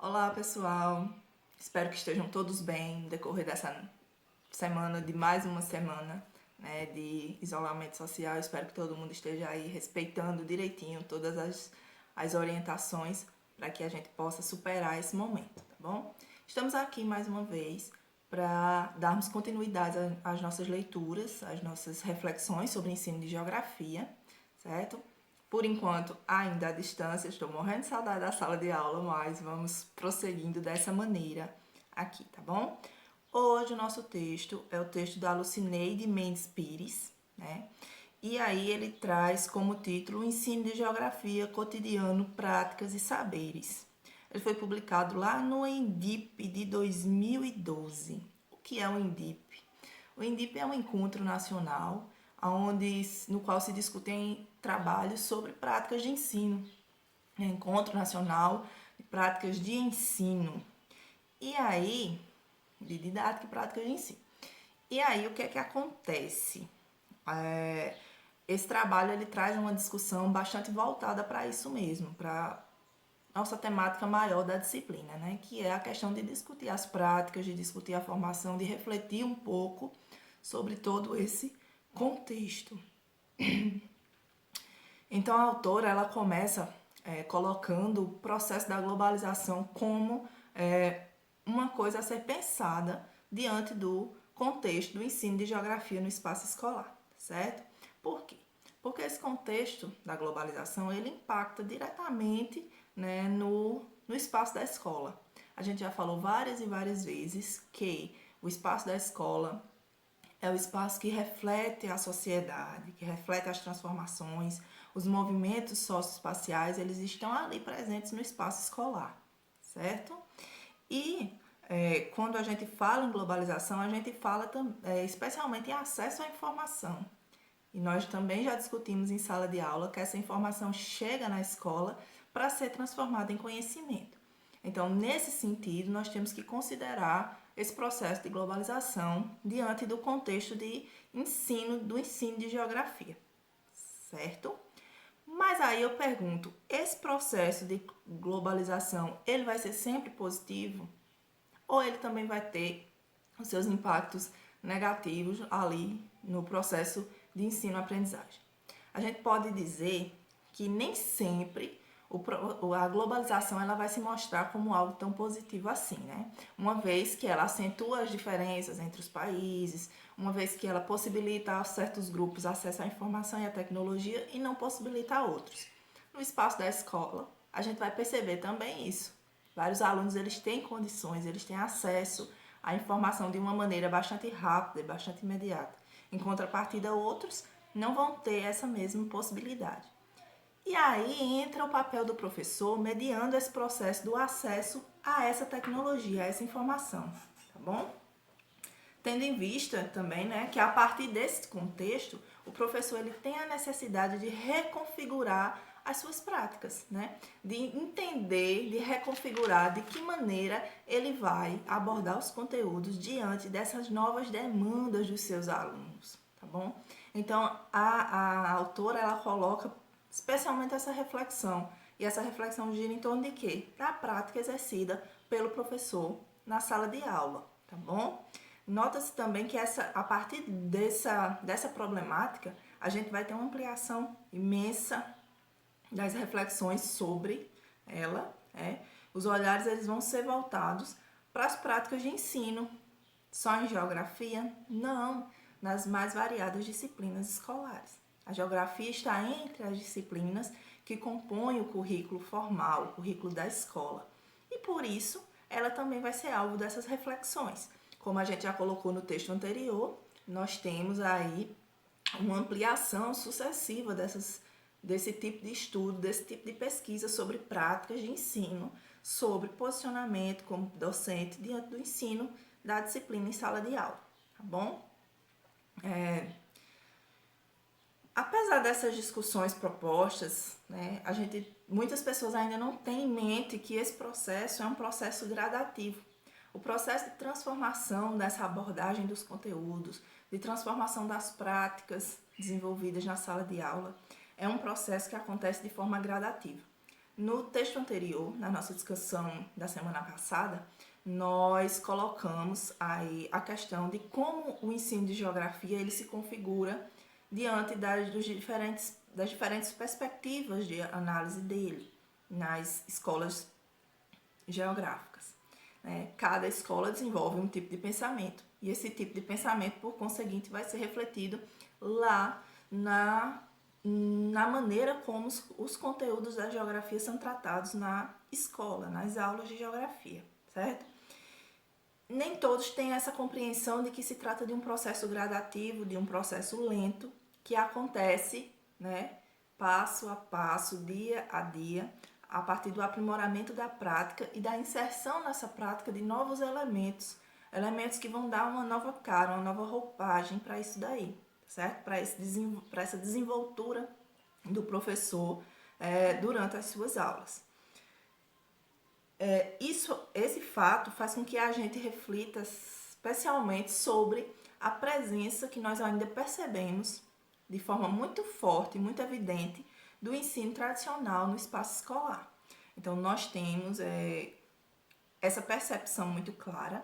Olá, pessoal. Espero que estejam todos bem no decorrer dessa semana, de mais uma semana, né, de isolamento social. Espero que todo mundo esteja aí respeitando direitinho todas as orientações para que a gente possa superar esse momento, tá bom? Estamos aqui mais uma vez para darmos continuidade às nossas leituras, às nossas reflexões sobre o ensino de geografia, certo? Por enquanto, ainda à distância, estou morrendo de saudade da sala de aula, mas vamos prosseguindo dessa maneira aqui, tá bom? Hoje o nosso texto é o texto da Lucineide Mendes Pires, né? E aí ele traz como título o Ensino de Geografia Cotidiano, Práticas e Saberes. Ele foi publicado lá no ENDIP de 2012. O que é o ENDIP? O ENDIP é um encontro nacional no qual se discutem trabalhos sobre práticas de ensino. É um encontro nacional de práticas de ensino. E aí, de didática e práticas de ensino. E aí, o que é que acontece? Esse trabalho ele traz uma discussão bastante voltada para isso mesmo, para nossa temática maior da disciplina, né? Que é a questão de discutir as práticas, de discutir a formação, de refletir um pouco sobre todo esse contexto. Então a autora ela começa colocando o processo da globalização como uma coisa a ser pensada diante do contexto do ensino de geografia no espaço escolar, certo? Por quê? Porque esse contexto da globalização ele impacta diretamente, né, no espaço da escola. A gente já falou várias e várias vezes que o espaço da escola é o espaço que reflete a sociedade, que reflete as transformações, os movimentos socioespaciais, eles estão ali presentes no espaço escolar, certo? E quando a gente fala em globalização, a gente fala especialmente em acesso à informação. E nós também já discutimos em sala de aula que essa informação chega na escola para ser transformada em conhecimento. Então, nesse sentido, nós temos que considerar esse processo de globalização diante do contexto do ensino de geografia, certo? Mas aí eu pergunto, esse processo de globalização, ele vai ser sempre positivo? Ou ele também vai ter os seus impactos negativos ali no processo de ensino-aprendizagem? A gente pode dizer que nem sempre a globalização ela vai se mostrar como algo tão positivo assim, né? Uma vez que ela acentua as diferenças entre os países, uma vez que ela possibilita a certos grupos acesso à informação e à tecnologia e não possibilita a outros. No espaço da escola, a gente vai perceber também isso. Vários alunos eles têm condições, eles têm acesso à informação de uma maneira bastante rápida e bastante imediata. Em contrapartida, outros não vão ter essa mesma possibilidade. E aí entra o papel do professor mediando esse processo do acesso a essa tecnologia, a essa informação, tá bom? Tendo em vista também, né, que a partir desse contexto, o professor ele tem a necessidade de reconfigurar as suas práticas, né? De entender, de reconfigurar de que maneira ele vai abordar os conteúdos diante dessas novas demandas dos seus alunos, tá bom? Então, a autora, ela coloca especialmente essa reflexão, e essa reflexão gira em torno de quê? Da prática exercida pelo professor na sala de aula, tá bom? Nota-se também que a partir dessa problemática, a gente vai ter uma ampliação imensa das reflexões sobre ela. Os olhares eles vão ser voltados para as práticas de ensino. Só em geografia? Não, nas mais variadas disciplinas escolares. A geografia está entre as disciplinas que compõem o currículo formal, o currículo da escola. E por isso, ela também vai ser alvo dessas reflexões. Como a gente já colocou no texto anterior, nós temos aí uma ampliação sucessiva desse tipo de estudo, desse tipo de pesquisa sobre práticas de ensino, sobre posicionamento como docente diante do ensino da disciplina em sala de aula, tá bom? Apesar dessas discussões propostas, né, muitas pessoas ainda não têm em mente que esse processo é um processo gradativo. O processo de transformação dessa abordagem dos conteúdos, de transformação das práticas desenvolvidas na sala de aula, é um processo que acontece de forma gradativa. No texto anterior, na nossa discussão da semana passada, nós colocamos aí a questão de como o ensino de geografia ele se configura diante das diferentes perspectivas de análise dele nas escolas geográficas. Cada escola desenvolve um tipo de pensamento e esse tipo de pensamento, por conseguinte, vai ser refletido lá na maneira como os conteúdos da geografia são tratados na escola, nas aulas de geografia, certo? Nem todos têm essa compreensão de que se trata de um processo gradativo, de um processo lento, que acontece, passo a passo, dia a dia, a partir do aprimoramento da prática e da inserção nessa prática de novos elementos que vão dar uma nova cara, uma nova roupagem para isso daí, certo? Para essa desenvoltura do professor durante as suas aulas. Esse fato faz com que a gente reflita especialmente sobre a presença que nós ainda percebemos de forma muito forte, muito evidente, do ensino tradicional no espaço escolar. Então, nós temos essa percepção muito clara,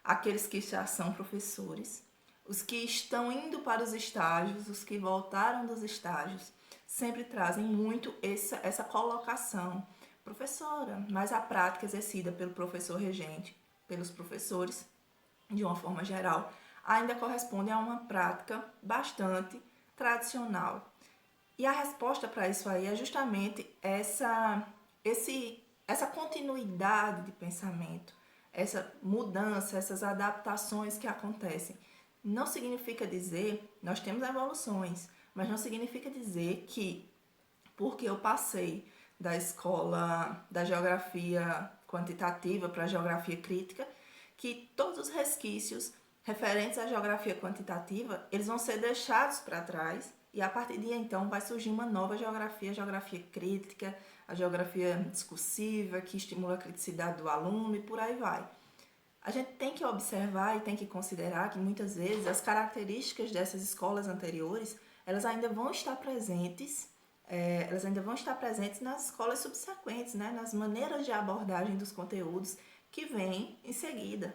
aqueles que já são professores, os que estão indo para os estágios, os que voltaram dos estágios, sempre trazem muito essa colocação. Professora, mas a prática exercida pelo professor regente, pelos professores, de uma forma geral, ainda corresponde a uma prática bastante tradicional. E a resposta para isso aí é justamente essa continuidade de pensamento, essa mudança, essas adaptações que acontecem. Não significa dizer, nós temos evoluções, mas não significa dizer que, porque eu passei da escola da geografia quantitativa para a geografia crítica, que todos os resquícios referentes à geografia quantitativa, eles vão ser deixados para trás e a partir de então vai surgir uma nova geografia, a geografia crítica, a geografia discursiva, que estimula a criticidade do aluno e por aí vai. A gente tem que observar e tem que considerar que muitas vezes as características dessas escolas anteriores, elas ainda vão estar presentes nas escolas subsequentes, nas maneiras de abordagem dos conteúdos que vêm em seguida.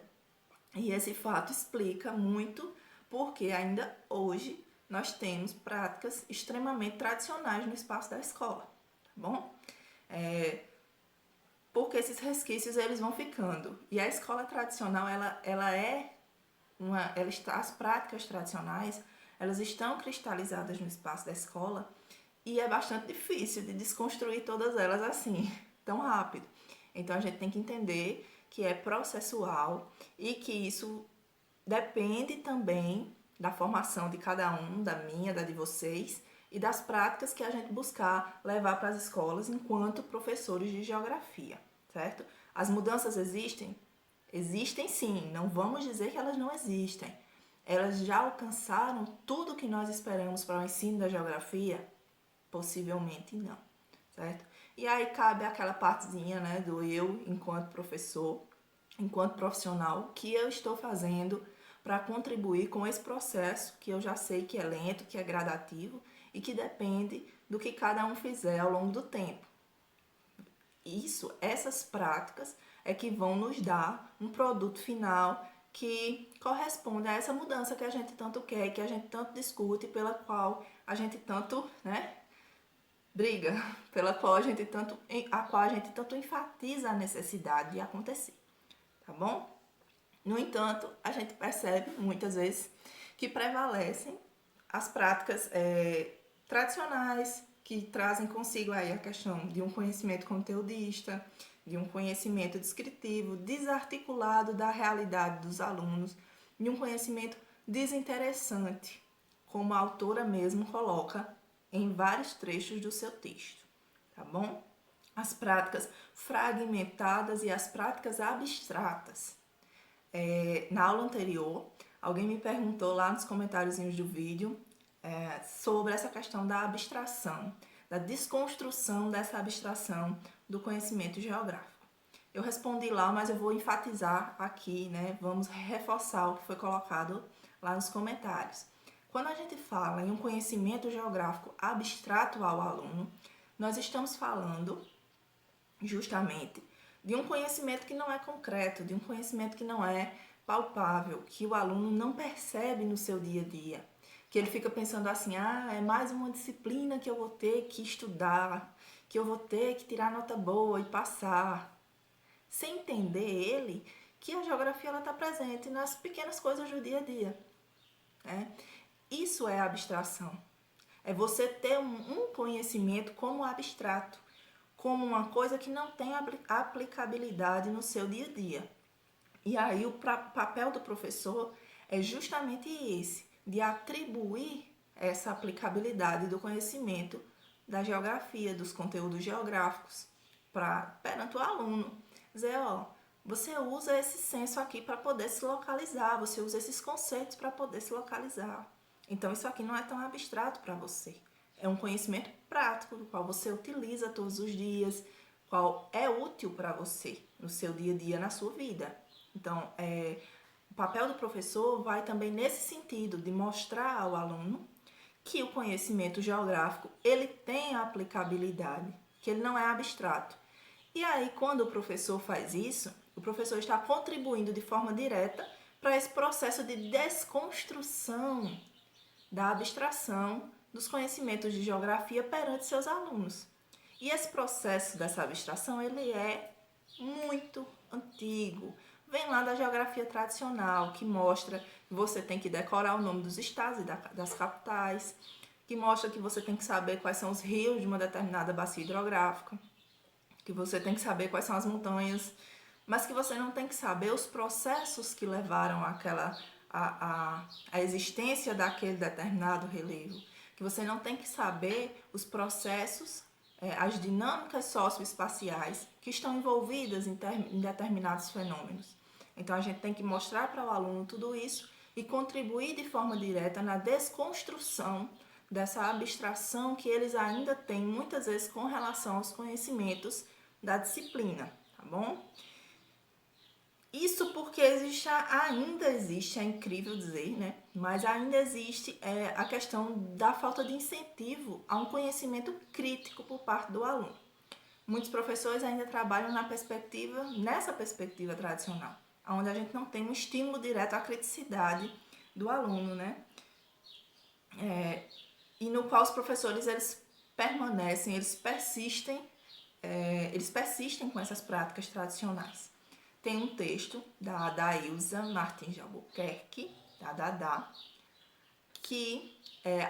E esse fato explica muito porque ainda hoje nós temos práticas extremamente tradicionais no espaço da escola, tá bom? Porque esses resquícios eles vão ficando. E a escola tradicional, as práticas tradicionais, elas estão cristalizadas no espaço da escola e é bastante difícil de desconstruir todas elas assim, tão rápido. Então a gente tem que entender que é processual e que isso depende também da formação de cada um, da minha, da de vocês, e das práticas que a gente buscar levar para as escolas enquanto professores de geografia, certo? As mudanças existem? Existem sim, não vamos dizer que elas não existem. Elas já alcançaram tudo o que nós esperamos para o ensino da geografia? Possivelmente não, certo? E aí cabe aquela partezinha, do eu enquanto professor, enquanto profissional, que eu estou fazendo para contribuir com esse processo que eu já sei que é lento, que é gradativo e que depende do que cada um fizer ao longo do tempo. Essas práticas é que vão nos dar um produto final que corresponde a essa mudança que a gente tanto quer, que a gente tanto discute, pela qual a gente tanto, briga, a qual a gente tanto enfatiza a necessidade de acontecer, tá bom? No entanto, a gente percebe muitas vezes que prevalecem as práticas tradicionais, que trazem consigo aí a questão de um conhecimento conteudista, de um conhecimento descritivo, desarticulado da realidade dos alunos, de um conhecimento desinteressante, como a autora mesmo coloca em vários trechos do seu texto, tá bom? As práticas fragmentadas e as práticas abstratas. Na aula anterior, alguém me perguntou lá nos comentáriozinhos do vídeo sobre essa questão da abstração, da desconstrução dessa abstração do conhecimento geográfico. Eu respondi lá, mas eu vou enfatizar aqui, vamos reforçar o que foi colocado lá nos comentários. Quando a gente fala em um conhecimento geográfico abstrato ao aluno, nós estamos falando justamente de um conhecimento que não é concreto, de um conhecimento que não é palpável, que o aluno não percebe no seu dia a dia, que ele fica pensando assim, é mais uma disciplina que eu vou ter que estudar, que eu vou ter que tirar nota boa e passar, sem entender ele que a geografia está presente nas pequenas coisas do dia a dia, né? Isso é abstração. É você ter um conhecimento como abstrato, como uma coisa que não tem aplicabilidade no seu dia a dia. E aí o papel do professor é justamente esse, de atribuir essa aplicabilidade do conhecimento da geografia, dos conteúdos geográficos, perante o aluno. Dizer, você usa esse senso aqui para poder se localizar, você usa esses conceitos para poder se localizar. Então isso aqui não é tão abstrato para você. É um conhecimento prático, do qual você utiliza todos os dias, qual é útil para você no seu dia a dia, na sua vida. Então, o papel do professor vai também nesse sentido, de mostrar ao aluno que o conhecimento geográfico ele tem aplicabilidade, que ele não é abstrato. E aí, quando o professor faz isso, o professor está contribuindo de forma direta para esse processo de desconstrução da abstração dos conhecimentos de geografia perante seus alunos. E esse processo dessa abstração, ele é muito antigo. Vem lá da geografia tradicional, que mostra que você tem que decorar o nome dos estados e das capitais, que mostra que você tem que saber quais são os rios de uma determinada bacia hidrográfica, que você tem que saber quais são as montanhas, mas que você não tem que saber os processos que levaram a existência daquele determinado relevo, que você não tem que saber os processos, as dinâmicas socioespaciais que estão envolvidas em determinados fenômenos. Então a gente tem que mostrar para o aluno tudo isso e contribuir de forma direta na desconstrução dessa abstração que eles ainda têm muitas vezes com relação aos conhecimentos da disciplina, tá bom? Isso porque ainda existe, é incrível dizer, né? Mas ainda existe a questão da falta de incentivo a um conhecimento crítico por parte do aluno. Muitos professores ainda trabalham nessa perspectiva tradicional, onde a gente não tem um estímulo direto à criticidade do aluno, né? E no qual os professores eles persistem com essas práticas tradicionais. Tem um texto da Ilza Martins de Albuquerque, da Dada, que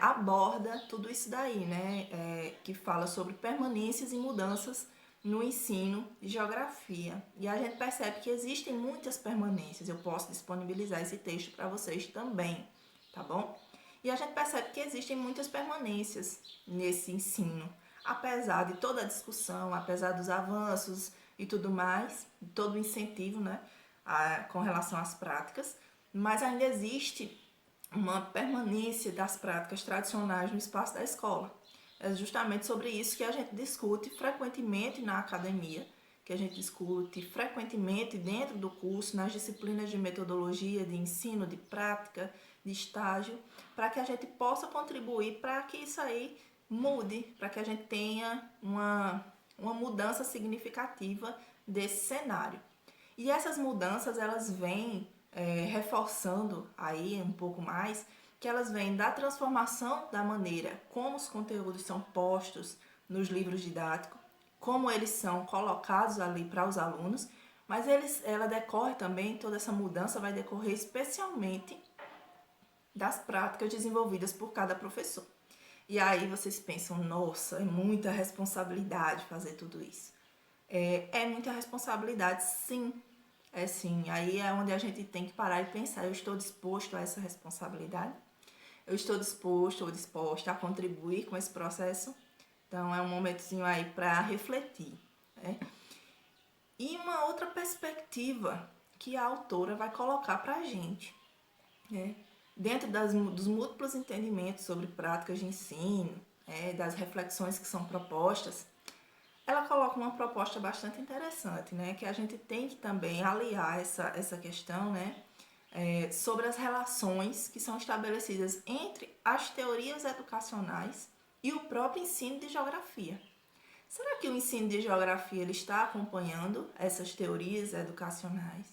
aborda tudo isso daí, né? Que fala sobre permanências e mudanças no ensino de geografia. E a gente percebe que existem muitas permanências. Eu posso disponibilizar esse texto para vocês também, tá bom? E a gente percebe que existem muitas permanências nesse ensino, apesar de toda a discussão, apesar dos avanços e tudo mais, todo o incentivo, né, com relação às práticas, mas ainda existe uma permanência das práticas tradicionais no espaço da escola. É justamente sobre isso que a gente discute frequentemente na academia, que a gente discute frequentemente dentro do curso, nas disciplinas de metodologia, de ensino, de prática, de estágio, para que a gente possa contribuir para que isso aí mude, para que a gente tenha uma mudança significativa desse cenário. E essas mudanças, elas vêm reforçando aí um pouco mais, que elas vêm da transformação da maneira como os conteúdos são postos nos livros didáticos, como eles são colocados ali para os alunos, mas ela decorre também, toda essa mudança vai decorrer especialmente das práticas desenvolvidas por cada professor. E aí vocês pensam, nossa, é muita responsabilidade fazer tudo isso. É muita responsabilidade, sim. É sim. Aí é onde a gente tem que parar e pensar, eu estou disposto a essa responsabilidade? Eu estou disposto ou disposta a contribuir com esse processo? Então é um momentozinho aí para refletir, né? E uma outra perspectiva que a autora vai colocar para a gente, né? Dentro dos múltiplos entendimentos sobre práticas de ensino, das reflexões que são propostas, ela coloca uma proposta bastante interessante, né? Que a gente tem que também aliar essa questão, né? Sobre as relações que são estabelecidas entre as teorias educacionais e o próprio ensino de geografia. Será que o ensino de geografia ele está acompanhando essas teorias educacionais?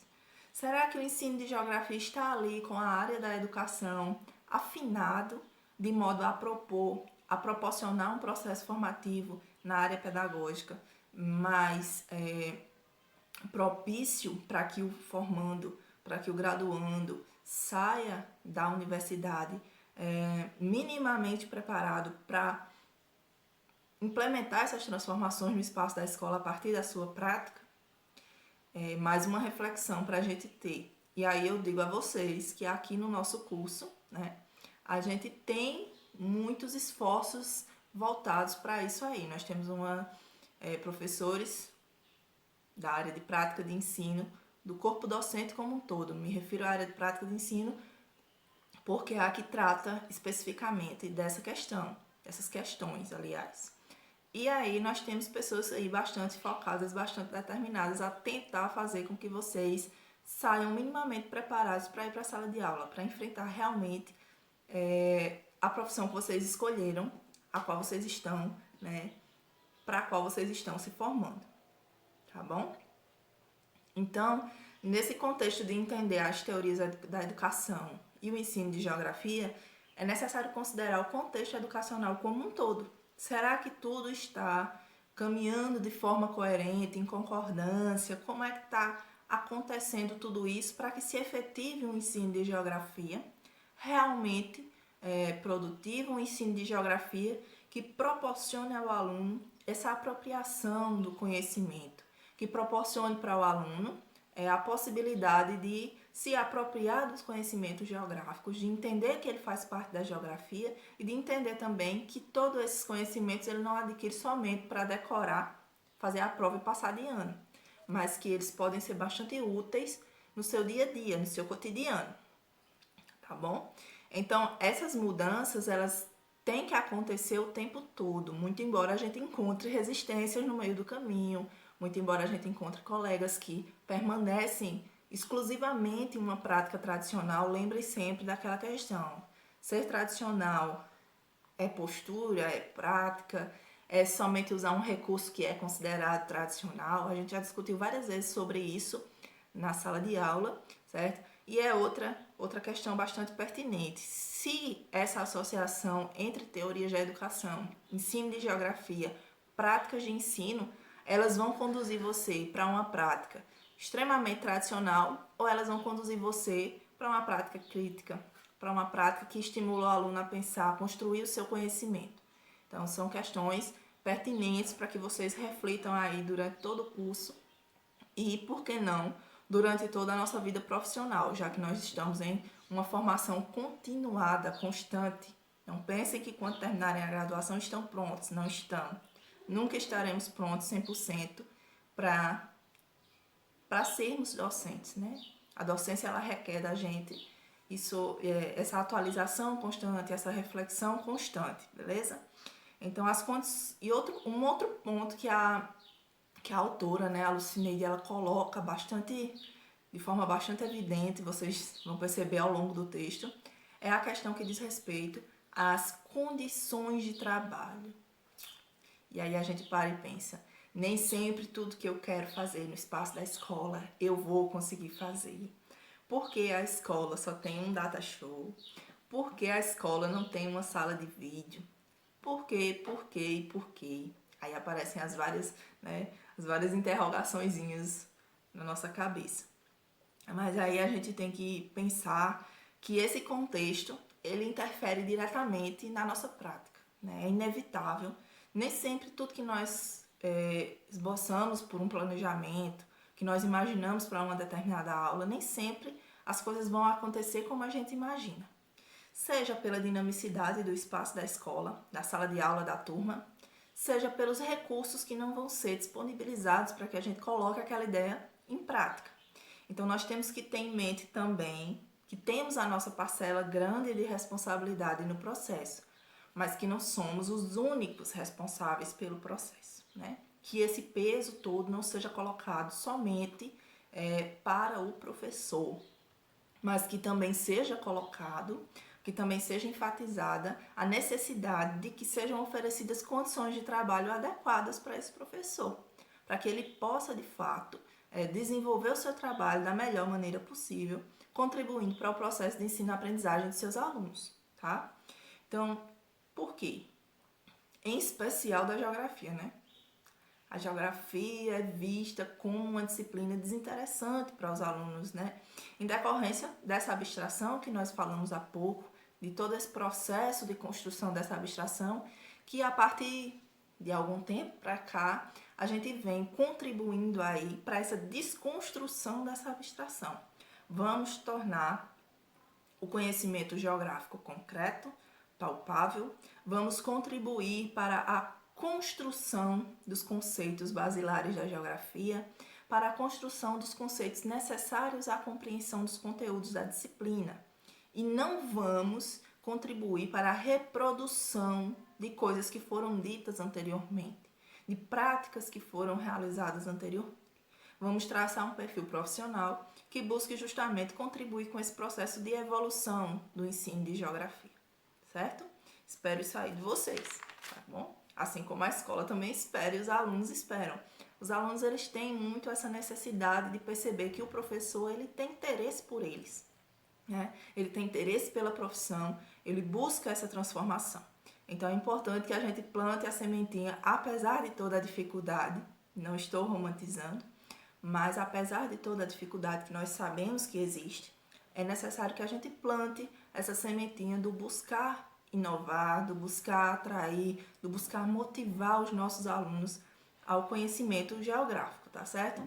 Será que o ensino de geografia está ali com a área da educação afinado de modo a proporcionar um processo formativo na área pedagógica mais propício para que o formando, para que o graduando saia da universidade minimamente preparado para implementar essas transformações no espaço da escola a partir da sua prática? Mais uma reflexão para a gente ter. E aí eu digo a vocês que aqui no nosso curso, né, a gente tem muitos esforços voltados para isso aí. Nós temos professores da área de prática de ensino, do corpo docente como um todo. Me refiro à área de prática de ensino porque é a que trata especificamente dessa questão, dessas questões, aliás. E aí nós temos pessoas aí bastante focadas, bastante determinadas a tentar fazer com que vocês saiam minimamente preparados para ir para a sala de aula, para enfrentar realmente a profissão que vocês escolheram, a qual vocês estão, né, para a qual vocês estão se formando, tá bom? Então, nesse contexto de entender as teorias da educação e o ensino de geografia, é necessário considerar o contexto educacional como um todo. Será que tudo está caminhando de forma coerente, em concordância? Como é que está acontecendo tudo isso para que se efetive um ensino de geografia realmente produtivo, um ensino de geografia que proporcione ao aluno essa apropriação do conhecimento, que proporcione para o aluno a possibilidade de se apropriar dos conhecimentos geográficos, de entender que ele faz parte da geografia e de entender também que todos esses conhecimentos ele não adquire somente para decorar, fazer a prova e passar de ano, mas que eles podem ser bastante úteis no seu dia a dia, no seu cotidiano, tá bom? Então, essas mudanças, elas têm que acontecer o tempo todo, muito embora a gente encontre resistências no meio do caminho, muito embora a gente encontre colegas que permanecem exclusivamente em uma prática tradicional. Lembre sempre daquela questão: ser tradicional é postura, é prática, é somente usar um recurso que é considerado tradicional. A gente já discutiu várias vezes sobre isso na sala de aula, certo? E é outra questão bastante pertinente. Se essa associação entre teorias da educação, ensino de geografia, práticas de ensino, elas vão conduzir você para uma prática extremamente tradicional ou elas vão conduzir você para uma prática crítica, para uma prática que estimula o aluno a pensar, a construir o seu conhecimento. Então, são questões pertinentes para que vocês reflitam aí durante todo o curso e, por que não, durante toda a nossa vida profissional, já que nós estamos em uma formação continuada, constante. Não pensem que quando terminarem a graduação estão prontos, não estão. Nunca estaremos prontos 100% para sermos docentes, né? A docência, ela requer da gente essa atualização constante, essa reflexão constante, beleza? Então, um outro ponto que a autora, né, a Lucineide, ela coloca de forma bastante evidente, vocês vão perceber ao longo do texto, é a questão que diz respeito às condições de trabalho. E aí a gente para e pensa, nem sempre tudo que eu quero fazer no espaço da escola eu vou conseguir fazer. Porque a escola só tem um data show? Porque a escola não tem uma sala de vídeo? Por quê? Por quê? E por quê? Aí aparecem as várias interrogaçõezinhas na nossa cabeça. Mas aí a gente tem que pensar que esse contexto, ele interfere diretamente na nossa prática, né? É inevitável. Nem sempre tudo que nós esboçamos por um planejamento, que nós imaginamos para uma determinada aula, nem sempre as coisas vão acontecer como a gente imagina. Seja pela dinamicidade do espaço da escola, da sala de aula, da turma, seja pelos recursos que não vão ser disponibilizados para que a gente coloque aquela ideia em prática. Então, nós temos que ter em mente também que temos a nossa parcela grande de responsabilidade no processo, mas que não somos os únicos responsáveis pelo processo, né? Que esse peso todo não seja colocado somente para o professor, mas que também seja colocado que também seja enfatizada a necessidade de que sejam oferecidas condições de trabalho adequadas para esse professor, para que ele possa, de fato, desenvolver o seu trabalho da melhor maneira possível, contribuindo para o processo de ensino-aprendizagem de seus alunos, tá? Então, por quê? Em especial da geografia, né? A geografia é vista como uma disciplina desinteressante para os alunos, né? Em decorrência dessa abstração que nós falamos há pouco, de todo esse processo de construção dessa abstração, que a partir de algum tempo para cá, a gente vem contribuindo aí para essa desconstrução dessa abstração. Vamos tornar o conhecimento geográfico concreto, palpável, vamos contribuir para a construção dos conceitos basilares da geografia, para a construção dos conceitos necessários à compreensão dos conteúdos da disciplina. E não vamos contribuir para a reprodução de coisas que foram ditas anteriormente, de práticas que foram realizadas anteriormente. Vamos traçar um perfil profissional que busque justamente contribuir com esse processo de evolução do ensino de geografia, certo? Espero isso aí de vocês, tá bom? Assim como a escola também espera e os alunos esperam. Os alunos, eles têm muito essa necessidade de perceber que o professor, ele tem interesse por eles, né? Ele tem interesse pela profissão, ele busca essa transformação. Então é importante que a gente plante a sementinha, apesar de toda a dificuldade, não estou romantizando, mas apesar de toda a dificuldade que nós sabemos que existe, é necessário que a gente plante essa sementinha do buscar inovar, do buscar atrair, do buscar motivar os nossos alunos ao conhecimento geográfico, tá certo?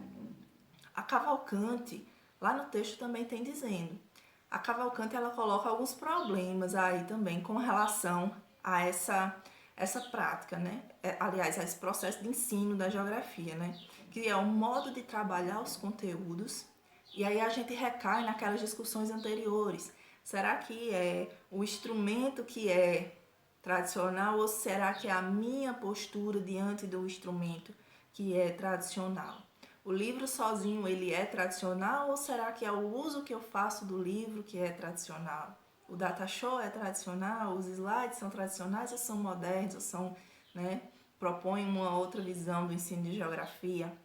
A Cavalcante, lá no texto também tem dizendo, a Cavalcante, ela coloca alguns problemas aí também com relação a essa prática, né? Aliás, a esse processo de ensino da geografia, né? Que é o modo de trabalhar os conteúdos, e aí a gente recai naquelas discussões anteriores. Será que é o instrumento que é tradicional ou será que é a minha postura diante do instrumento que é tradicional? O livro sozinho, ele é tradicional ou será que é o uso que eu faço do livro que é tradicional? O data show é tradicional, os slides são tradicionais ou são modernos, ou são, né, propõem uma outra visão do ensino de geografia?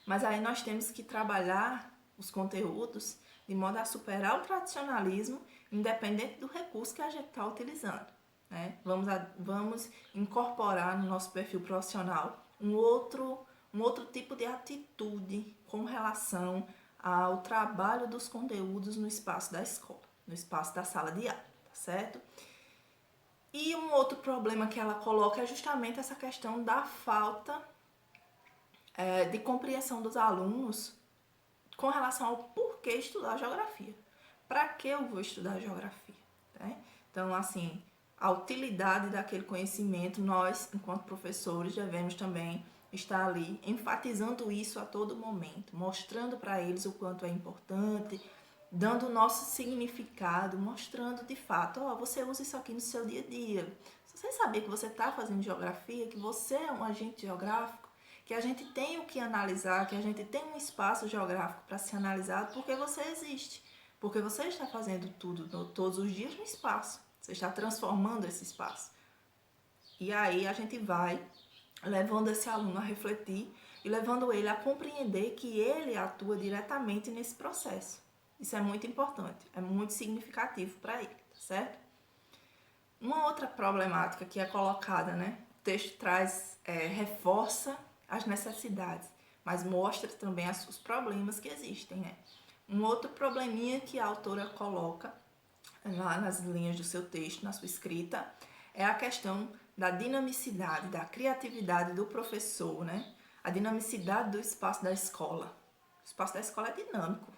Mas aí nós temos que trabalhar os conteúdos de modo a superar o tradicionalismo, independente do recurso que a gente está utilizando, né? Vamos incorporar no nosso perfil profissional um outro tipo de atitude com relação ao trabalho dos conteúdos no espaço da escola, no espaço da sala de aula, tá certo? E um outro problema que ela coloca é justamente essa questão da falta de compreensão dos alunos com relação ao porquê estudar geografia. Para que eu vou estudar geografia? Né? Então, assim, a utilidade daquele conhecimento, nós, enquanto professores, devemos também estar ali enfatizando isso a todo momento, mostrando para eles o quanto é importante, dando o nosso significado, mostrando de fato, você usa isso aqui no seu dia a dia. Se você saber que você está fazendo geografia, que você é um agente geográfico, que a gente tem o que analisar, que a gente tem um espaço geográfico para ser analisado, porque você existe. Porque você está fazendo tudo todos os dias no espaço. Você está transformando esse espaço. E aí a gente vai levando esse aluno a refletir e levando ele a compreender que ele atua diretamente nesse processo. Isso é muito importante, é muito significativo para ele, tá certo? Uma outra problemática que é colocada, né? O texto traz, reforça as necessidades, mas mostra também os problemas que existem, né? Um outro probleminha que a autora coloca lá nas linhas do seu texto, na sua escrita, é a questão da dinamicidade, da criatividade do professor, né? A dinamicidade do espaço da escola. O espaço da escola é dinâmico.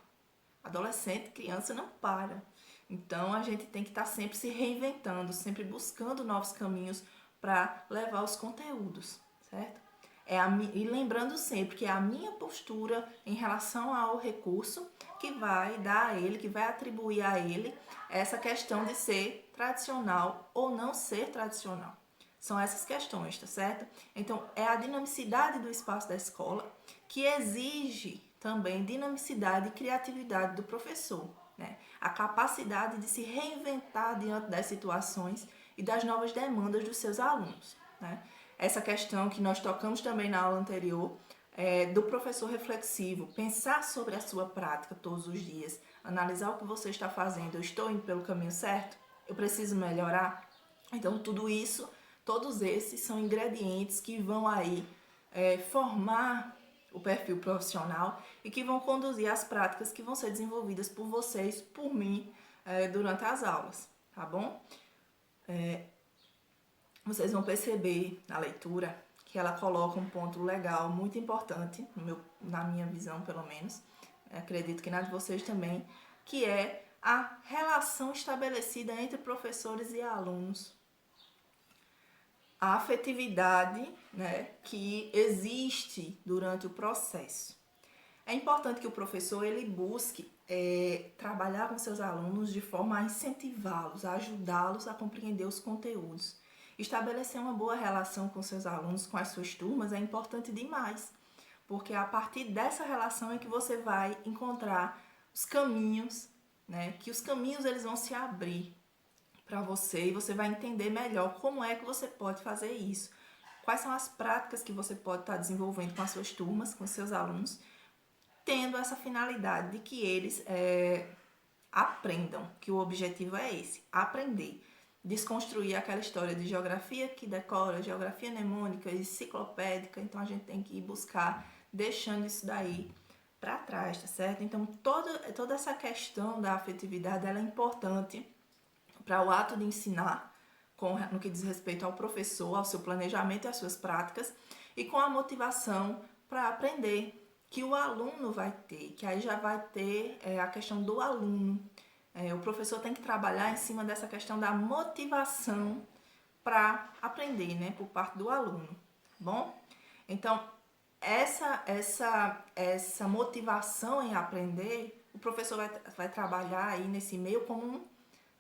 Adolescente, criança não para. Então, a gente tem que estar sempre se reinventando, sempre buscando novos caminhos para levar os conteúdos, certo? E lembrando sempre que é a minha postura em relação ao recurso que vai dar a ele, que vai atribuir a ele essa questão de ser tradicional ou não ser tradicional. São essas questões, tá certo? Então, é a dinamicidade do espaço da escola que exige também dinamicidade e criatividade do professor, né? A capacidade de se reinventar diante das situações e das novas demandas dos seus alunos, né? Essa questão que nós tocamos também na aula anterior, do professor reflexivo, pensar sobre a sua prática todos os dias, analisar o que você está fazendo, eu estou indo pelo caminho certo? Eu preciso melhorar? Então, tudo isso, todos esses são ingredientes que vão aí formar o perfil profissional e que vão conduzir as práticas que vão ser desenvolvidas por vocês, por mim, durante as aulas, tá bom? Vocês vão perceber na leitura que ela coloca um ponto legal, muito importante, na minha visão pelo menos, acredito que na de vocês também, que é a relação estabelecida entre professores e alunos. A afetividade, né, que existe durante o processo. É importante que o professor ele busque trabalhar com seus alunos de forma a incentivá-los, a ajudá-los a compreender os conteúdos. Estabelecer uma boa relação com seus alunos, com as suas turmas, é importante demais, porque a partir dessa relação é que você vai encontrar os caminhos, né? Que os caminhos eles vão se abrir para você e você vai entender melhor como é que você pode fazer isso. Quais são as práticas que você pode estar desenvolvendo com as suas turmas, com os seus alunos, tendo essa finalidade de que eles aprendam, que o objetivo é esse, aprender. Desconstruir aquela história de geografia que decora, geografia mnemônica, enciclopédica, então a gente tem que ir buscar deixando isso daí para trás, tá certo? Então toda essa questão da afetividade ela é importante para o ato de ensinar, no que diz respeito ao professor, ao seu planejamento e às suas práticas, e com a motivação para aprender, que o aluno vai ter, que aí já vai ter a questão do aluno. O professor tem que trabalhar em cima dessa questão da motivação para aprender, né, por parte do aluno, bom? Então, essa motivação em aprender, o professor vai trabalhar aí nesse meio como um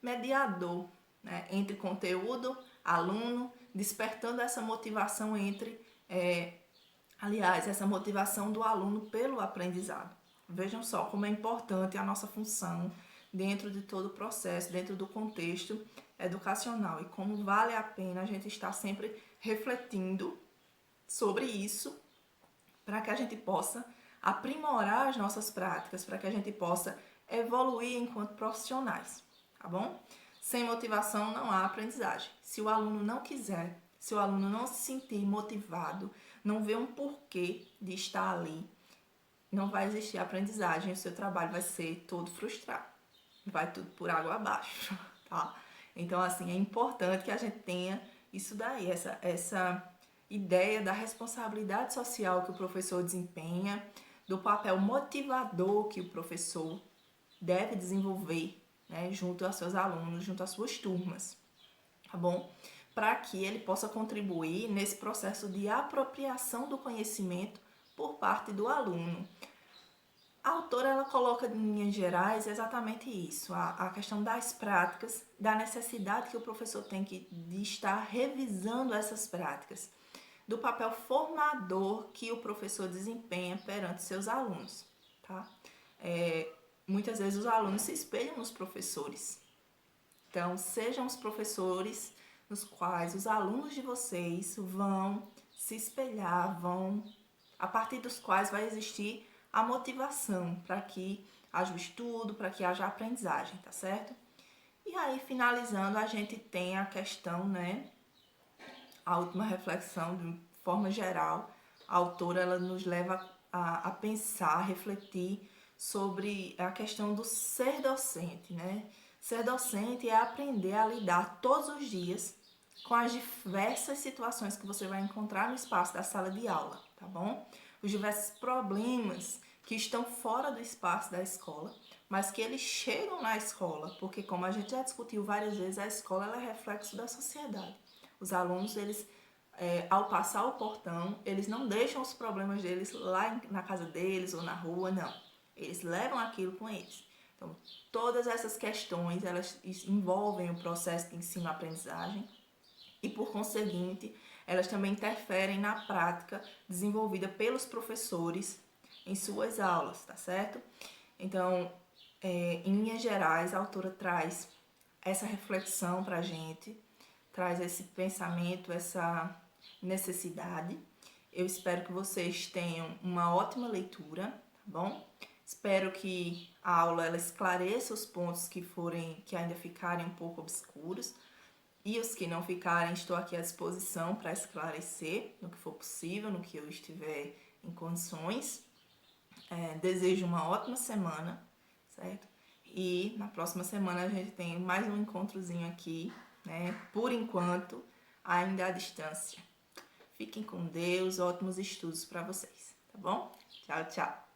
mediador, né, entre conteúdo, aluno, despertando essa motivação essa motivação do aluno pelo aprendizado. Vejam só como é importante a nossa função dentro de todo o processo, dentro do contexto educacional e como vale a pena a gente estar sempre refletindo sobre isso para que a gente possa aprimorar as nossas práticas, para que a gente possa evoluir enquanto profissionais, tá bom? Sem motivação não há aprendizagem. Se o aluno não quiser, se o aluno não se sentir motivado, não vê um porquê de estar ali, não vai existir aprendizagem, o seu trabalho vai ser todo frustrado. Vai tudo por água abaixo, tá? Então, assim, é importante que a gente tenha isso daí, essa ideia da responsabilidade social que o professor desempenha, do papel motivador que o professor deve desenvolver, né, junto aos seus alunos, junto às suas turmas, tá bom? Para que ele possa contribuir nesse processo de apropriação do conhecimento por parte do aluno. A autora ela coloca em linhas gerais exatamente isso, a questão das práticas, da necessidade que o professor tem de estar revisando essas práticas, do papel formador que o professor desempenha perante seus alunos, tá? Muitas vezes os alunos se espelham nos professores, então sejam os professores nos quais os alunos de vocês vão se espelhar, a partir dos quais vai existir a motivação para que haja o estudo, para que haja a aprendizagem, tá certo? E aí, finalizando, a gente tem a questão, né, a última reflexão, de forma geral, a autora ela nos leva a pensar, a refletir sobre a questão do ser docente, né? Ser docente é aprender a lidar todos os dias com as diversas situações que você vai encontrar no espaço da sala de aula, tá bom? Os diversos problemas que estão fora do espaço da escola, mas que eles chegam na escola, porque como a gente já discutiu várias vezes, a escola ela é reflexo da sociedade. Os alunos, eles, ao passar o portão, eles não deixam os problemas deles lá na casa deles ou na rua, não. Eles levam aquilo com eles. Então, todas essas questões, elas envolvem o processo de ensino-aprendizagem e, por conseguinte, elas também interferem na prática desenvolvida pelos professores em suas aulas, tá certo? Então, Em linhas gerais, a autora traz essa reflexão para a gente, traz esse pensamento, essa necessidade. Eu espero que vocês tenham uma ótima leitura, tá bom? Espero que a aula ela esclareça os pontos que ainda ficarem um pouco obscuros, e os que não ficarem, estou aqui à disposição para esclarecer no que for possível, no que eu estiver em condições. Desejo uma ótima semana, certo? E na próxima semana a gente tem mais um encontrozinho aqui, né? Por enquanto, ainda à distância. Fiquem com Deus, ótimos estudos para vocês, tá bom? Tchau, tchau!